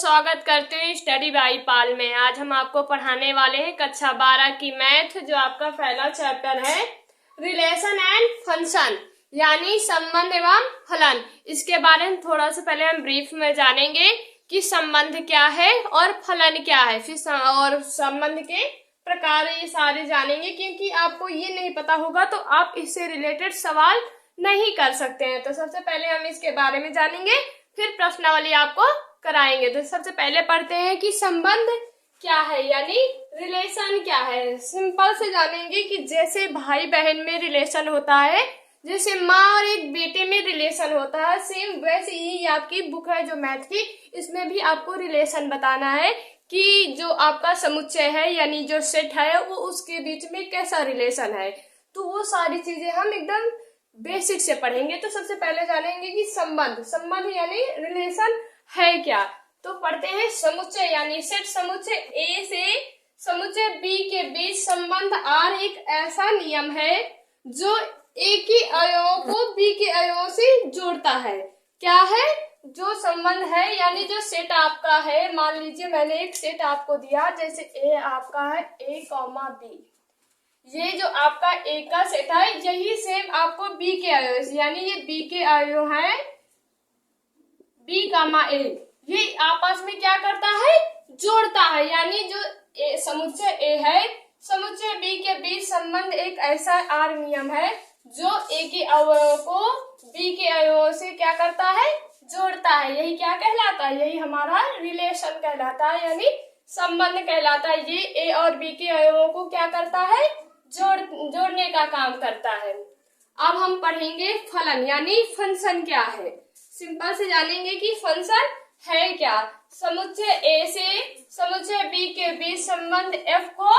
स्वागत करते हैं स्टडी बाई पाल में। आज हम आपको पढ़ाने वाले हैं कक्षा 12 की मैथ, जो आपका पहला चैप्टर है रिलेशन एंड फंक्शन, यानी संबंध एवं फलन। इसके बारे में थोड़ा सा पहले हम ब्रीफ में जानेंगे कि संबंध क्या है और फलन क्या है, फिर और संबंध के प्रकार ये सारे जानेंगे, क्योंकि आपको ये नहीं पता होगा तो आप इससे रिलेटेड सवाल नहीं कर सकते हैं। तो सबसे पहले हम इसके बारे में जानेंगे, फिर प्रश्नावली आपको कराएंगे। तो सबसे पहले पढ़ते हैं कि संबंध क्या है, यानी रिलेशन क्या है। सिंपल से जानेंगे कि जैसे भाई बहन में रिलेशन होता है, जैसे माँ और एक बेटे में रिलेशन होता है, सेम वैसे ही आपकी बुक है जो मैथ की, इसमें भी आपको रिलेशन बताना है कि जो आपका समुच्चय है यानी जो सेट है वो उसके बीच में कैसा रिलेशन है। तो वो सारी चीजें हम एकदम बेसिक से पढ़ेंगे। तो सबसे पहले जानेंगे कि संबंध यानी रिलेशन है क्या। तो पढ़ते हैं समुच्चय यानी सेट। समुच्चय ए से समुच्चय बी के बीच संबंध आर एक ऐसा नियम है जो ए के अवयवों को बी के अवयवों से जोड़ता है। क्या है जो संबंध है, यानी जो सेट आपका है, मान लीजिए मैंने एक सेट आपको दिया, जैसे ए आपका है ए कॉमा बी, ये जो आपका ए का सेट है यही सेम आपको बी के अवयव, यानी ये बी के अवयव है बी कामा ए, ये आपस में क्या करता है, जोड़ता है। यानी जो समुच्चय ए है समुच्चय बी के बीच संबंध एक ऐसा आर नियम है जो ए के अवयव को बी के अवयव से क्या करता है, जोड़ता है। यही क्या कहलाता है, यही हमारा रिलेशन कहलाता है, यानी संबंध कहलाता है। ये ए और बी के अवयवों को क्या करता है, जोड़ने का काम करता है। अब हम पढ़ेंगे फलन यानी फंक्शन क्या है। सिंपल से जानेंगे कि फंक्शन है क्या। समुच्चय ए से समुच्चय बी के बीच संबंध एफ को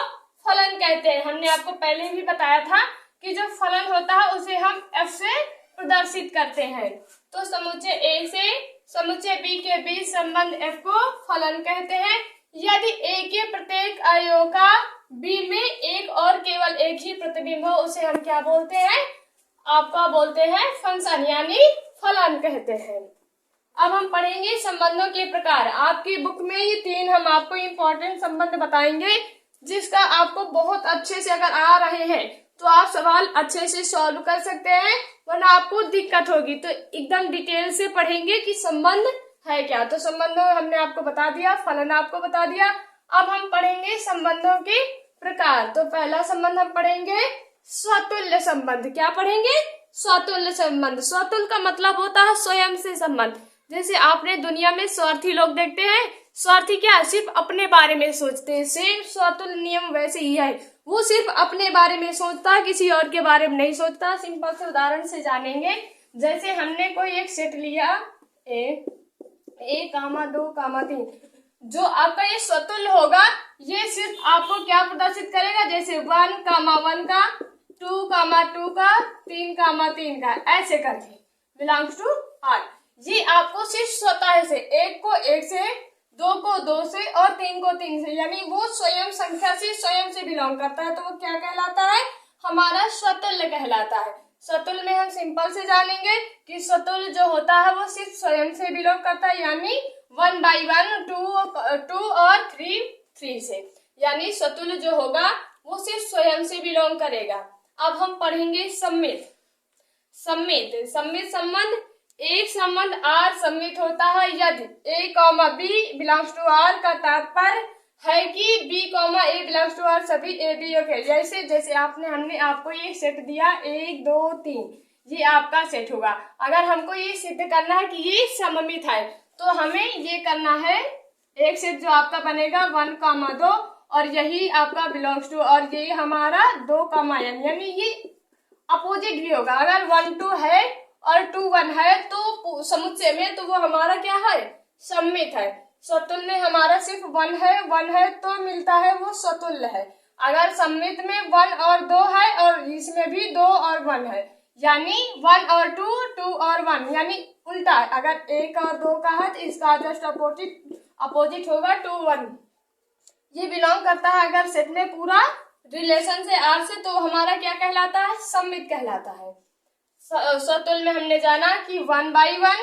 फलन कहते हैं। हमने आपको पहले भी बताया था कि जो फलन होता है उसे हम एफ से प्रदर्शित करते हैं। तो समुच्चय ए से समुच्चय बी के बीच संबंध एफ को फलन कहते हैं यदि ए के प्रत्येक अवयव का बी में एक और केवल एक ही प्रतिबिंब हो, उसे हम क्या बोलते हैं, आपका बोलते हैं फंक्शन, यानी फलन कहते हैं। अब हम पढ़ेंगे संबंधों के प्रकार। आपकी बुक में ये 3 हम आपको इम्पोर्टेंट संबंध बताएंगे, जिसका आपको बहुत अच्छे से अगर आ रहे हैं तो आप सवाल अच्छे से सॉल्व कर सकते हैं, वरना आपको दिक्कत होगी। तो एकदम डिटेल से पढ़ेंगे कि संबंध है क्या। तो संबंधों हमने आपको बता दिया, फलन आपको बता दिया। अब हम पढ़ेंगे संबंधों के प्रकार। तो पहला संबंध हम पढ़ेंगे स्वतुल्य संबंध। क्या पढ़ेंगे, स्वतुल्य संबंध। स्वतुल्य का मतलब होता है स्वयं से संबंध। जैसे आपने दुनिया में स्वार्थी लोग देखते हैं, स्वार्थी क्या सिर्फ अपने बारे में सोचते हैं, सेम स्वतुल्य नियम वैसे ही है, वो सिर्फ अपने बारे में सोचता है, किसी और के बारे में नहीं सोचता। सिंपल से उदाहरण से जानेंगे, जैसे हमने कोई एक सेट लिया ए कामा 2 कामा 3, जो आपका ये स्वतुल्य होगा ये सिर्फ आपको क्या प्रदर्शित करेगा, जैसे 1 कामा 1 का, 2 कामा 2 का, 3 कामा 3 का, ऐसे करके बिलोंग्स टू आर। ये आपको सिर्फ स्वतः से, 1 को 1 से, 2 को 2 से और 3 को 3 से, यानी वो स्वयं संख्या से स्वयं से बिलोंग करता है, तो वो क्या कहलाता है, हमारा स्वतुल्य कहलाता है। स्वतुल्य में हम सिंपल से जानेंगे कि स्वतुल्य जो होता है वो सिर्फ स्वयं से बिलोंग करता है, यानी 1 by 1, 2 और 3 से, यानी स्वतुल्य जो होगा वो सिर्फ स्वयं से बिलोंग करेगा। अब हम पढ़ेंगे सम्मित संबंध। एक संबंध आर सम्मित होता है यदि A comma B belongs to R का तात्पर्य है कि B comma A belongs to R सभी ए बी ओके। जैसे हमने आपको ये सेट दिया 1 2 3, ये आपका सेट होगा। अगर हमको ये सिद्ध करना है कि ये सममित है तो हमें ये करना है, एक सेट जो आपका बनेगा 1 कामा 2 और यही आपका बिलोंग्स टू, और ये हमारा 2 कामा n, यानी ये अपोजिट भी होगा। अगर 1 2 है और 2 1 है तो समुच्चय में तो वो हमारा क्या है, सम्मित है। स्वतुल्य हमारा सिर्फ 1 है तो मिलता है वो स्वतुल्य है। अगर सम्मित में 1 और 2 है और इसमें भी 2 और 1 है, यानी 1 और 2, 2 और 1, यानी उल्टा। अगर 1 और 2 का है तो इसका जस्ट अपोजिट होगा 2 1। ये बिलोंग करता है अगर सेट में पूरा रिलेशन से आर से, तो हमारा क्या कहलाता है, सम्मित कहलाता है। स्वतुल्य में हमने जाना कि 1 by 1,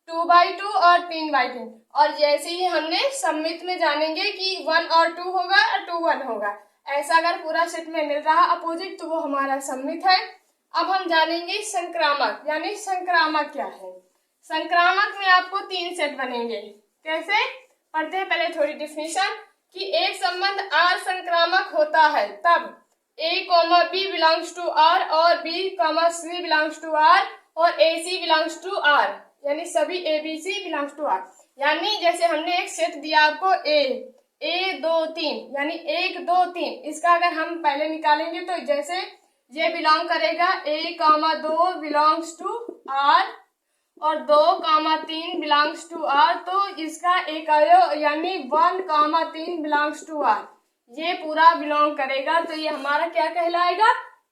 2 by 2 और 3 by 3। और जैसे ही हमने सममित में जानेंगे कि 1 और 2 होगा और 2 1 होगा, ऐसा अगर पूरा सेट में मिल रहा अपोजिट तो वो हमारा सममित है। अब हम जानेंगे संक्रामक, यानी संक्रामक क्या है। संक्रामक में आपको 3 सेट बनेंगे। कैसे पढ़ते हैं पहले थोड़ी डिफिनेशन, कि एक संबंध R संक्रामक होता है तब A, B belongs to R और B, C belongs to R और AC belongs to R, यानी सभी ABC belongs to R। यानी जैसे हमने एक सेट दिया आपको A 2 3, यानी 1 2 3, इसका अगर हम पहले निकालेंगे तो जैसे ये बिलोंग करेगा A, 2 belongs to R और 2, 3 belongs to R, तो इसका एक यानी 1, 3 belongs to R, ये पूरा बिलोंग करेगा। तो ये हमारा क्या कहलाएगा,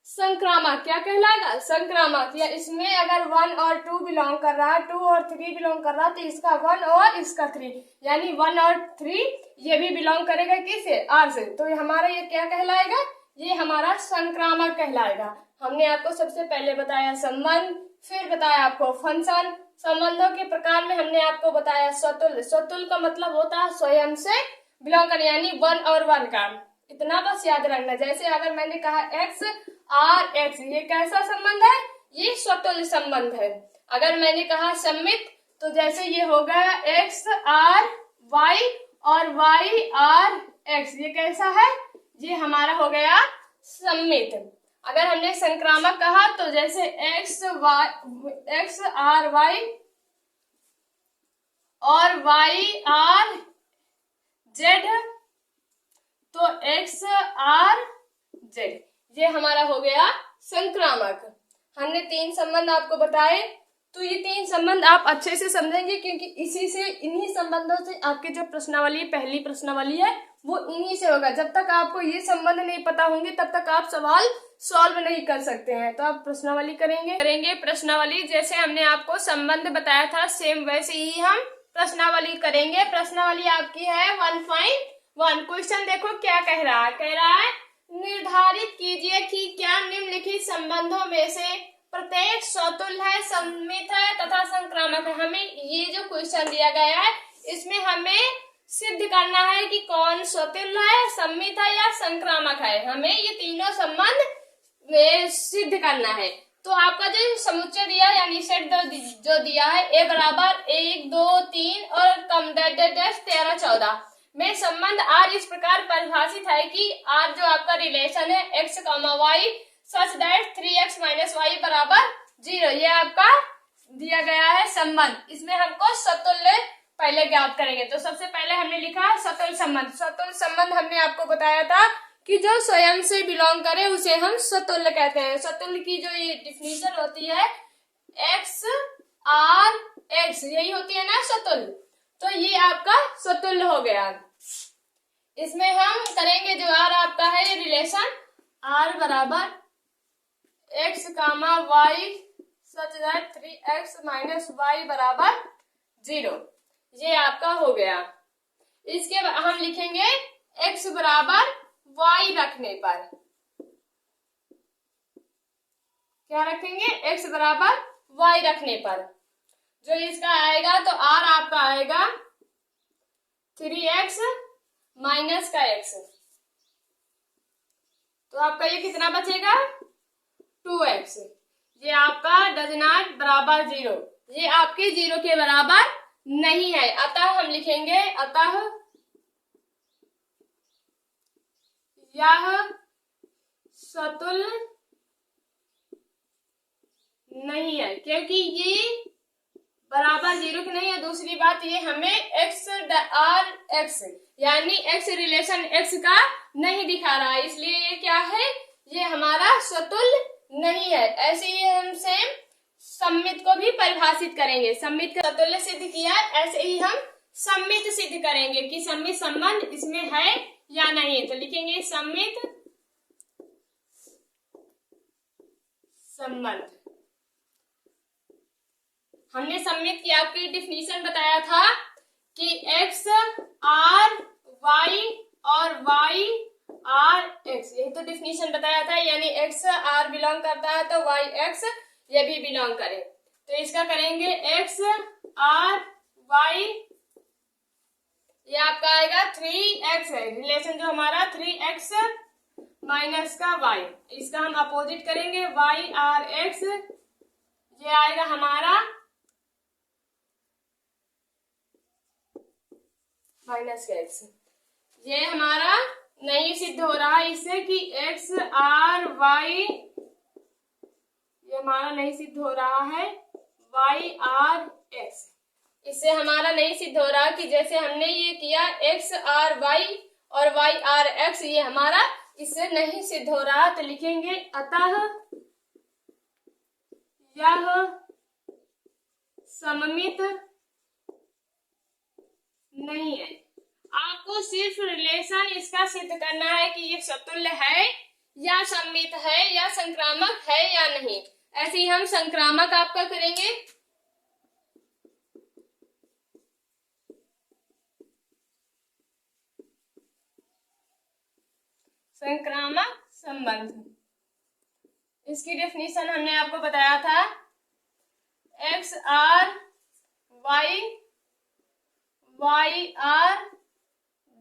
संक्रामक। क्या कहलाएगा, संक्रामक। या इसमें अगर 1 और 2 बिलोंग कर रहा है, 2 और 3 बिलोंग कर रहा है, तो इसका 1 और इसका 3, यानी 1 और 3 ये भी बिलोंग करेगा किससे, R से। तो ये हमारा ये क्या कहलाएगा, ये हमारा संक्रामक कहलाएगा। हमने आपको सबसे पहले बताया संबंध, फिर बताया आपको फंक्शन। संबंधों के प्रकार में हमने आपको बताया स्वतुल्य। स्वतुल्य का मतलब होता है स्वयं से बिलोंग करने, यानी 1 और 1 का। इतना बस याद रखना। जैसे अगर मैंने कहा X R X, ये कैसा संबंध है, ये स्वतुल्य संबंध है। अगर मैंने कहा सममित, तो जैसे ये हो गया X R Y और Y R X, ये कैसा है, ये हमारा हो गया सममित। अगर हमने संक्रामक कहा तो जैसे X R Y और Y R Z, तो X R Z, ये हमारा हो गया संक्रामक। हमने 3 संबंध आपको बताए, तो ये 3 संबंध आप अच्छे से समझेंगे, क्योंकि इसी से, इन्हीं संबंधों से आपके जो प्रश्नावली, पहली प्रश्नावली है वो इन्हीं से होगा। जब तक आपको ये संबंध नहीं पता होंगे तब तक आप सवाल सॉल्व नहीं कर सकते हैं। तो आप प्रश्नावली करेंगे प्रश्नावली जैसे हमने आपको संबंध बताया था, सेम वैसे ही हम प्रश्नावली करेंगे। प्रश्नावली आपकी है 1.1। क्वेश्चन देखो क्या कह रहा है, निर्धारित कीजिए कि क्या निम्नलिखित संबंधों में से प्रत्येक स्वतुल्य है, सममित है तथा संक्रामक है। हमें ये जो क्वेश्चन दिया गया है, इसमें हमें सिद्ध करना है कि कौन स्वतुल्य है, सममित है या संक्रामक है। हमें ये तीनों संबंध सिद्ध करना है। तो आपका जो समुच्चय दिया है, यानी सेट जो दिया है, A बराबर 1 2 3 और कम 13 14 में संबंध R इस प्रकार परिभाषित है कि R जो आपका रिलेशन है X, Y such that 3x - y बराबर 0, ये आपका दिया गया है संबंध। इसमें हमको स्वतुल्य पहले ज्ञात करेंगे। तो सबसे पहले हमने लिखा स्वतुल्य संबंध। स्वतुल्य संबंध हमने आपको बताया था कि जो स्वयं से बिलोंग करे उसे हम स्वतुल्य कहते हैं। स्वतुल्य की जो ये डिफिनीशन होती है X R X, यही होती है ना स्वतुल्य। तो ये आपका स्वतुल्य हो गया। इसमें हम करेंगे जो R आपका है रिलेशन, R बराबर X, Y such that 3x - y बराबर 0, ये आपका हो गया। इसके बाद हम लिखेंगे x बराबर y रखने पर, क्या रखेंगे, x बराबर y रखने पर जो इसका आएगा, तो r आपका आएगा 3x माइनस का x, तो आपका ये कितना बचेगा 2x। ये आपका डज नॉट बराबर 0, ये आपके 0 के बराबर नहीं है। अतः हम लिखेंगे, अतः यह स्वतुल्य नहीं है, क्योंकि ये बराबर 0 के नहीं है। दूसरी बात, ये हमें x R x यानी x रिलेशन x का नहीं दिखा रहा है, इसलिए ये क्या है, ये हमारा स्वतुल्य नहीं है। ऐसे ही हम सेम सममित को भी परिभाषित करेंगे। सममित का स्वतुल्य सिद्ध किया, ऐसे ही हम सममित सिद्ध करेंगे कि सममित संबंध इसमें है या नहीं। तो लिखेंगे सममित संबंध। हमने सममित की आपकी डिफिनीशन बताया था कि x R Y और Y R X, यही तो डिफिनीशन बताया था। यानी x R बिलोंग करता है तो Y X ये भी बिलोंग करे। तो इसका करेंगे x R Y ये आपका आएगा 3x है, रिलेशन जो हमारा 3x माइनस का y, इसका हम अपोजिट करेंगे y आर x, ये आएगा हमारा माइनस का x। ये हमारा नहीं सिद्ध हो रहा है इससे कि x आर y, ये हमारा नहीं सिद्ध हो रहा है y आर x, इससे हमारा नहीं सिद्ध हो रहा कि जैसे हमने ये किया x आर y और y आर x, ये हमारा इससे नहीं सिद्ध हो रहा। तो लिखेंगे अतः यह सममित नहीं है। आपको सिर्फ रिलेशन इसका सिद्ध करना है कि ये समतुल्य है या सममित है या संक्रामक है या नहीं। ऐसे ही हम संक्रामक आपका करेंगे। संक्रामक संबंध, इसकी डेफिनेशन हमने आपको बताया था, X R Y, Y R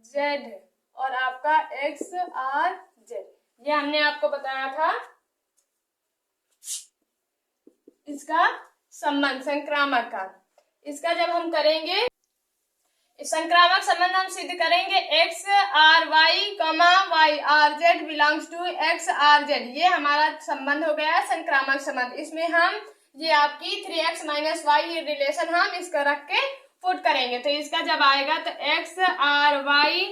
Z और आपका एक्स आर जेड, ये हमने आपको बताया था इसका संबंध संक्रामक का। इसका जब हम करेंगे संक्रामक संबंध हम सिद्ध करेंगे X R Y comma Y R Z belongs to X R Z, ये हमारा संबंध हो गया संक्रामक संबंध। इसमें हम ये आपकी 3x माइनस वाई, ये रिलेशन हम इसको रख के पुट करेंगे। तो इसका जब आएगा तो X R Y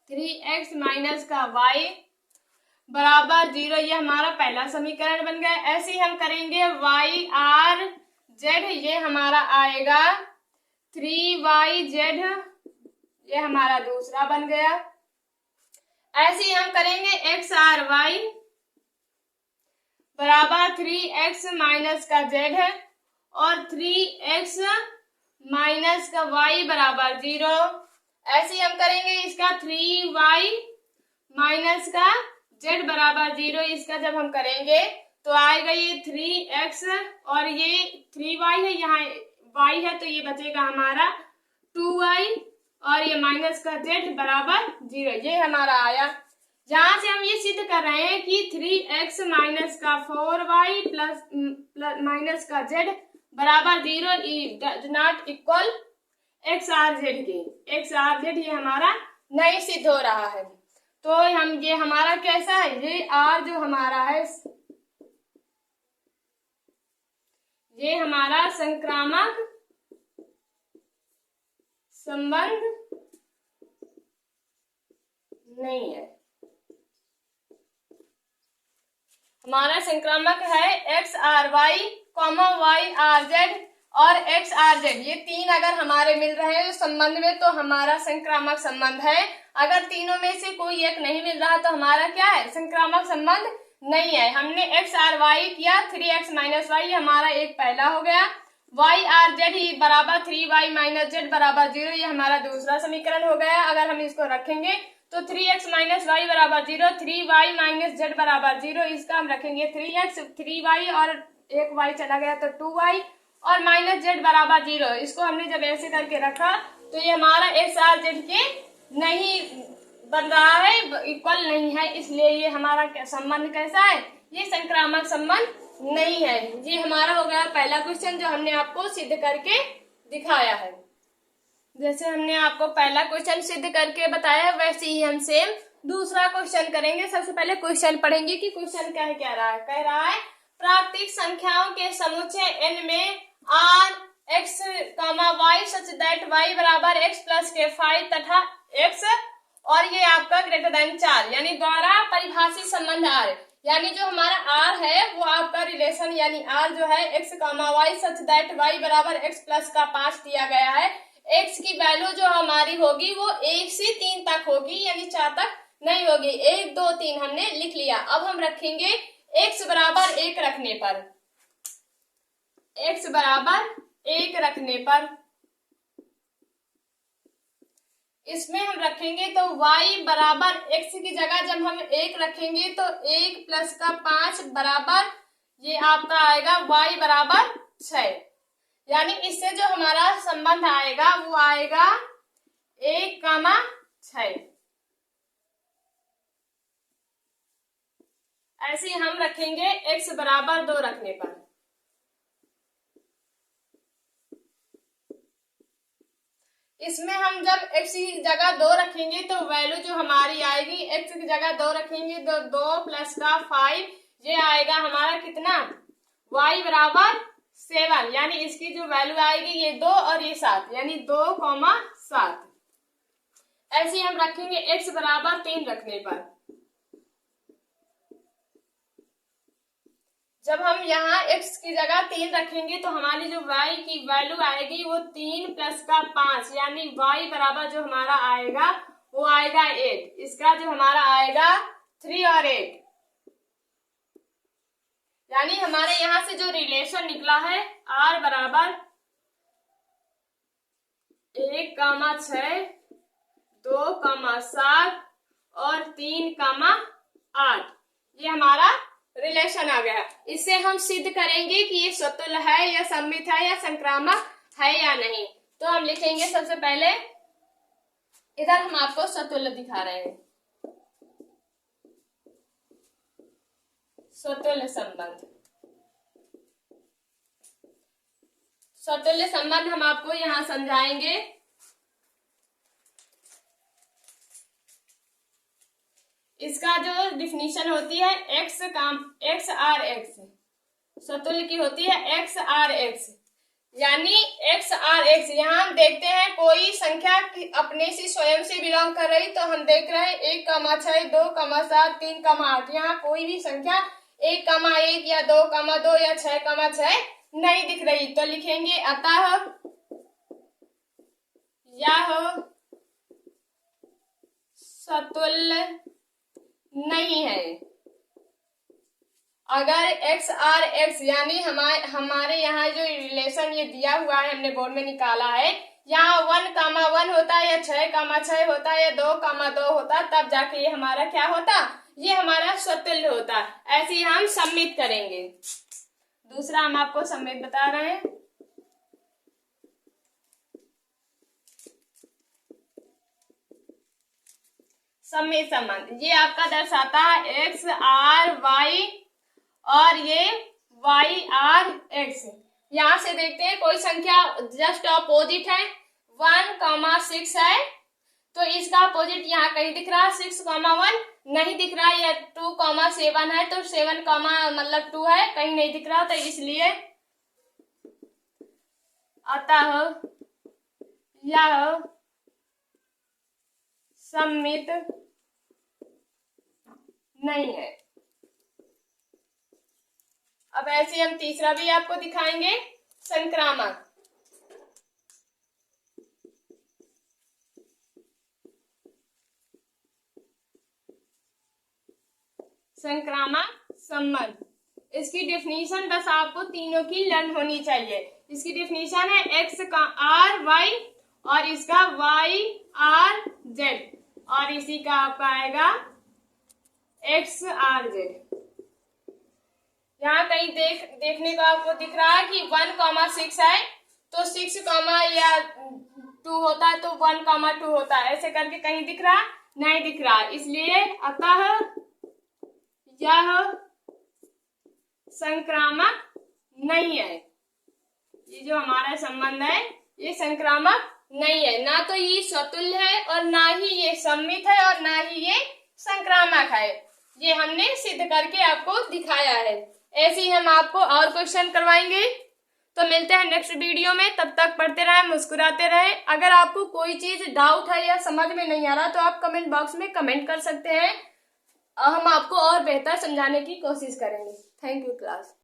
3x minus का y बराबर 0, ये हमारा पहला समीकरण बन गया। ऐसे ही हम करेंगे y आर जेड, ये हमारा आएगा 3y जेड, ये हमारा दूसरा बन गया। ऐसे ही हम करेंगे x आर वाई बराबर 3x माइनस का z है और 3x माइनस का y बराबर 0। ऐसे ही हम करेंगे इसका 3y माइनस का z बराबर 0, इसका जब हम करेंगे तो आएगा ये 3x और ये 3y है, यहाँ y है तो ये बचेगा हमारा 2y और ये माइनस का z बराबर 0, ये हमारा आया। जहां से हम ये सिद्ध कर रहे हैं कि 3x माइनस का 4y प्लस माइनस का z बराबर 0 does not equal x R Z के, एक्स आर जेड ये हमारा नहीं सिद्ध हो रहा है। तो हम ये हमारा कैसा है, ये आर जो हमारा है ये हमारा संक्रामक संबंध नहीं है। हमारा संक्रामक है X R Y comma Y R Z और एक्स आर जेड, ये तीन अगर हमारे मिल रहे हैं संबंध में तो हमारा संक्रामक संबंध है। अगर तीनों में से कोई एक नहीं मिल रहा तो हमारा क्या है, संक्रामक संबंध नहीं है। हमने एक्स आर वाई किया 3x माइनस वाई, हमारा एक पहला हो गया। वाई आर जेड ही बराबर 3y माइनस जेड बराबर 0, ये हमारा दूसरा समीकरण हो गया। अगर हम इसको रखेंगे तो 3x माइनस वाई बराबर 0, 3y माइनस जेड बराबर 0, इसका हम रखेंगे 3x, 3y और एक y चला गया तो 2y और माइनस जेड बराबर 0। इसको हमने जब ऐसे करके रखा तो ये हमारा एक्स आर जेड के नहीं बन रहा है, इक्वल नहीं है, इसलिए ये हमारा संबंध कैसा है, ये संक्रामक संबंध नहीं है। ये हमारा हो गया पहला क्वेश्चन जो हमने आपको सिद्ध करके दिखाया है। जैसे हमने आपको पहला क्वेश्चन सिद्ध करके बताया वैसे ही हम सेम दूसरा क्वेश्चन करेंगे। सबसे पहले क्वेश्चन पढ़ेंगे कि क्वेश्चन क्या कह रहा है। कह रहा है प्राकृतिक संख्याओं के समुच्चय n में r x, y such that y बराबर x प्लस के 5 तथा x और ये आपका ग्रेटर देन 4 यानी द्वारा परिभाषित संबंध r, यानी जो हमारा r है वो आपका रिलेशन यानी r जो है x, y such that y बराबर x प्लस का 5 दिया गया है। x की वैल्यू जो हमारी होगी वो 1 से 3 तक होगी, यानी 4 तक नहीं होगी। 1 2 3 हमने लिख लिया। अब हम रखेंगे x बराबर 1 रखने पर, x बराबर 1 रखने पर इसमें हम रखेंगे तो y बराबर x की जगह जब हम 1 रखेंगे तो 1 प्लस का 5 बराबर ये आपका आएगा y बराबर 6, यानी इससे जो हमारा संबंध आएगा वो आएगा 1,6। ऐसे हम रखेंगे x बराबर 2 रखने पर। इसमें हम जब x की जगह 2 रखेंगे तो वैल्यू जो हमारी आएगी, x की जगह 2 रखेंगे तो 2 प्लस का 5, ये आएगा हमारा कितना, y बराबर 7। यानी इसकी जो वैल्यू आएगी ये 2 और ये 7, यानी 2,7। ऐसे हम रखेंगे x बराबर 3 रखने पर। जब हम यहाँ x की जगह 3 रखेंगे तो हमारी जो y की वैल्यू आएगी वो 3 प्लस का 5, यानी y बराबर जो हमारा आएगा वो आएगा 8। इसका जो हमारा आएगा 3 और 8। यानी हमारे यहाँ से जो रिलेशन निकला है r बराबर 1,6, 2,7 और 3,8, ये हमारा रिलेशन आ गया। इससे हम सिद्ध करेंगे कि ये स्वतुल्य है या सममित है या संक्रामक है या नहीं। तो हम लिखेंगे सबसे पहले, इधर हम आपको स्वतुल्य दिखा रहे हैं, स्वतुल्य संबंध। स्वतुल्य संबंध हम आपको यहाँ समझाएंगे। इसका जो डिफिनीशन होती है x आर एक्स, स्वतुल्य की होती है x आर एक्स, यानी x आर एक्स। यहाँ हम देखते हैं कोई संख्या अपने से स्वयं से बिलोंग कर रही, तो हम देख रहे हैं 1,6, 2,7, 3,8। यहाँ कोई भी संख्या 1,1 या 2,2 या 6,6 नहीं दिख रही, तो लिखेंगे अतः यह स्वतुल्य नहीं है। अगर x आर एक्स, यानी हमारे यहाँ जो रिलेशन ये दिया हुआ है, हमने बोर्ड में निकाला है, यहाँ 1,1 होता है या 6,6 होता है या 2,2 होता, तब जाके ये हमारा क्या होता, ये हमारा स्वतुल्य होता। ऐसे ही हम सम्मित करेंगे। दूसरा हम आपको सम्मित बता रहे हैं। सम्मित संबंध ये आपका दर्शाता है x आर y और ये y आर x। यहाँ से देखते हैं कोई संख्या जस्ट अपोजिट है, 1,6 है, तो इसका अपोजिट यहाँ कहीं दिख रहा है, 6,1 नहीं दिख रहा है, या 2,7 है तो 7, मतलब 2 है, कहीं नहीं दिख रहा, तो इसलिए अतः यह सम्मित नहीं है। अब ऐसे हम तीसरा भी आपको दिखाएंगे, संक्रामक। संक्रामक संबंध, इसकी डेफिनेशन बस आपको तीनों की लर्न होनी चाहिए। इसकी डेफिनेशन है x का आर वाई और इसका y आर जेड और इसी का आपका आएगा x आर जेड। यहाँ कहीं देखने को आपको दिख रहा है कि 1,6 है तो 6, या 2 होता है तो 1,2 होता है, ऐसे करके कहीं दिख रहा, नहीं दिख रहा, इसलिए अतः यह संक्रामक नहीं है। ये जो हमारा संबंध है ये संक्रामक नहीं है, ना तो ये स्वतुल्य है और ना ही ये सम्मित है और ना ही ये संक्रामक है। ये हमने सिद्ध करके आपको दिखाया है। ऐसे ही हम आपको और क्वेश्चन करवाएंगे। तो मिलते हैं नेक्स्ट वीडियो में, तब तक पढ़ते रहें, मुस्कुराते रहें। अगर आपको कोई चीज डाउट है या समझ में नहीं आ रहा तो आप कमेंट बॉक्स में कमेंट कर सकते हैं, हम आपको और बेहतर समझाने की कोशिश करेंगे। Thank you class.